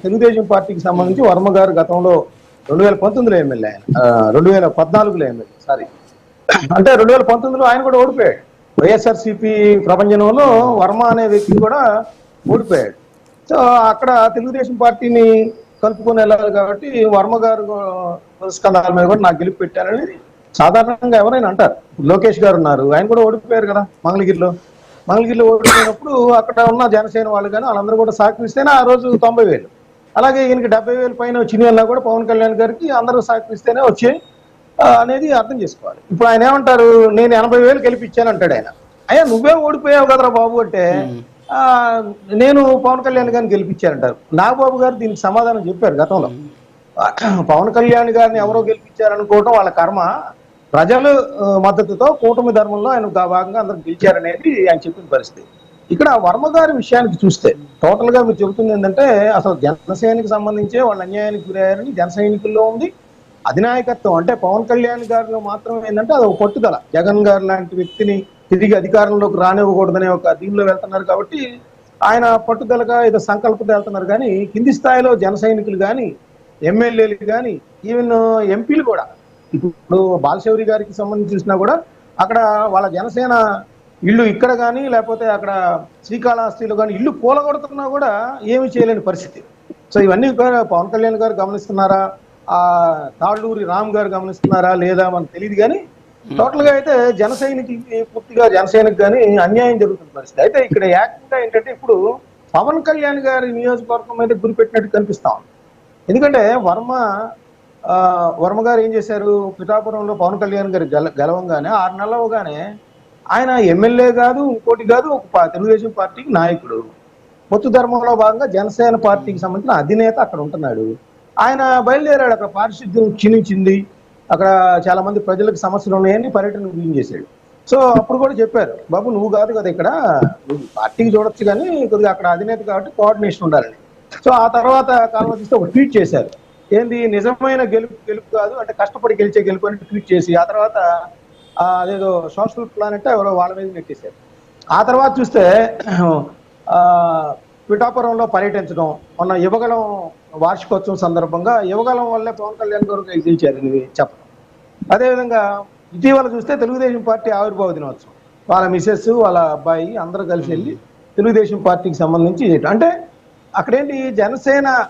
తెలుగుదేశం పార్టీకి సంబంధించి వర్మ గారు గతంలో 2019లో ఎమ్మెల్యే, ఆయన 2014లో ఎమ్మెల్యే, సారీ, అంటే 2019లో ఆయన కూడా ఓడిపోయాడు. వైఎస్ఆర్సీపీ ప్రభంజనంలో వర్మ అనే వ్యక్తి కూడా ఓడిపోయాడు. సో అక్కడ తెలుగుదేశం పార్టీని కలుపుకొని వెళ్ళాలి కాబట్టి వర్మ గారు పురస్కారాల మీద కూడా నాకు గెలుపు పెట్టారని సాధారణంగా ఎవరైనా అంటారు. లోకేష్ గారు ఉన్నారు, ఆయన కూడా ఓడిపోయారు కదా మంగళగిరిలో. మంగళగిరిలో ఓడిపోయినప్పుడు అక్కడ ఉన్న జనసేన వాళ్ళు కానీ వాళ్ళందరూ కూడా సహకరిస్తేనే ఆ రోజు 90,000. అలాగే ఈయనకి 70,000 పైన వచ్చినాయన్నా కూడా పవన్ కళ్యాణ్ గారికి అందరూ సహకరిస్తేనే వచ్చాయి అనేది అర్థం చేసుకోవాలి. ఇప్పుడు ఆయన ఏమంటారు, నేను 80,000 గెలిపించాను అంటాడు ఆయన. అయ్యా నువ్వే ఓడిపోయావు కదరా బాబు అంటే నేను పవన్ కళ్యాణ్ గారిని గెలిపించారంటారు. నాగబాబు గారు దీనికి సమాధానం చెప్పారు గతంలో. పవన్ కళ్యాణ్ గారిని ఎవరో గెలిపించారనుకోవటం వాళ్ళ కర్మ, ప్రజలు మద్దతుతో కూటమి ధర్మంలో ఆయన భాగంగా అందరూ గెలిచారనేది ఆయన చెప్పిన పరిస్థితి. ఇక్కడ వర్మ గారి విషయానికి చూస్తే టోటల్ గా మీరు చెబుతుంది ఏంటంటే అసలు జనసేనకి సంబంధించే వాళ్ళు అన్యాయానికి గురయ్యారని జన సైనికుల్లో ఉంది. అధినాయకత్వం అంటే పవన్ కళ్యాణ్ గారిలో మాత్రం ఏంటంటే అది ఒక పట్టుదల, జగన్ గారు లాంటి వ్యక్తిని తిరిగి అధికారంలోకి రానివ్వకూడదనే ఒక దీనిలో వెళ్తున్నారు కాబట్టి ఆయన పట్టుదలగా ఏదో సంకల్పంతో వెళ్తున్నారు. కానీ కింది స్థాయిలో జన సైనికులు కానీ, ఎమ్మెల్యేలు కానీ, ఈవెన్ ఎంపీలు కూడా, ఇప్పుడు బాలశౌరి గారికి సంబంధించి చూసినా కూడా అక్కడ వాళ్ళ జనసేన ఇల్లు ఇక్కడ కానీ లేకపోతే అక్కడ శ్రీకాళహస్తిలో కానీ ఇల్లు కూలగొడుతున్నా కూడా ఏమి చేయలేని పరిస్థితి. సో ఇవన్నీ కూడా పవన్ కళ్యాణ్ గారు గమనిస్తున్నారా, ఆ తాళ్ళూరి రామ్ గారు గమనిస్తున్నారా లేదా మనకు తెలియదు. కానీ టోటల్ గా అయితే జన సైనికులకి పూర్తిగా జనసేనకి కానీ అన్యాయం జరుగుతున్న పరిస్థితి. అయితే ఇక్కడ యాక్టివ్గా ఏంటంటే ఇప్పుడు పవన్ కళ్యాణ్ గారి నియోజకవర్గం మీద గురిపెట్టినట్టు కనిపిస్తా ఉంది. ఎందుకంటే వర్మ గారు ఏం చేశారు, పిఠాపురంలో పవన్ కళ్యాణ్ గారు గెలవంగానే 6 నెలలు అవగానే ఆయన ఎమ్మెల్యే కాదు, ఇంకోటి కాదు, ఒక తెలుగుదేశం పార్టీకి నాయకుడు. పొత్తు ధర్మంలో భాగంగా జనసేన పార్టీకి సంబంధించిన అధినేత అక్కడ ఉంటున్నాడు. ఆయన బయలుదేరాడు. అక్కడ పారిశుద్ధ్యం క్షీణించింది, అక్కడ చాలా మంది ప్రజలకు సమస్యలు ఉన్నాయని పర్యటన చేశాడు. సో అప్పుడు కూడా చెప్పారు, బాబు నువ్వు కాదు కదా ఇక్కడ, నువ్వు పార్టీకి చూడొచ్చు కానీ కొద్దిగా అక్కడ అధినేత కాబట్టి కోఆర్డినేషన్ ఉండాలని. సో ఆ తర్వాత కాలంలో తీస్తే ఒక ట్వీట్ చేశారు, ఏంది నిజమైన గెలుపు కాదు అంటే కష్టపడి గెలిచే గెలుపు అని ట్వీట్ చేసి ఆ తర్వాత అదేదో సోషల్ ప్లానెట్ ఎవరో వాళ్ళ మీద నెట్టేశారు. ఆ తర్వాత చూస్తే పిఠాపురంలో పర్యటించడం, మొన్న యువగలం వార్షికోత్సవం సందర్భంగా యువగలం వల్లే పవన్ కళ్యాణ్ గారు గెలిచారు చెప్పడం. అదేవిధంగా ఇటీవల చూస్తే తెలుగుదేశం పార్టీ ఆవిర్భావ దినోత్సవం, వాళ్ళ మిసెస్ వాళ్ళ అబ్బాయి అందరూ కలిసి వెళ్ళి తెలుగుదేశం పార్టీకి సంబంధించి అంటే అక్కడేంటి జనసేన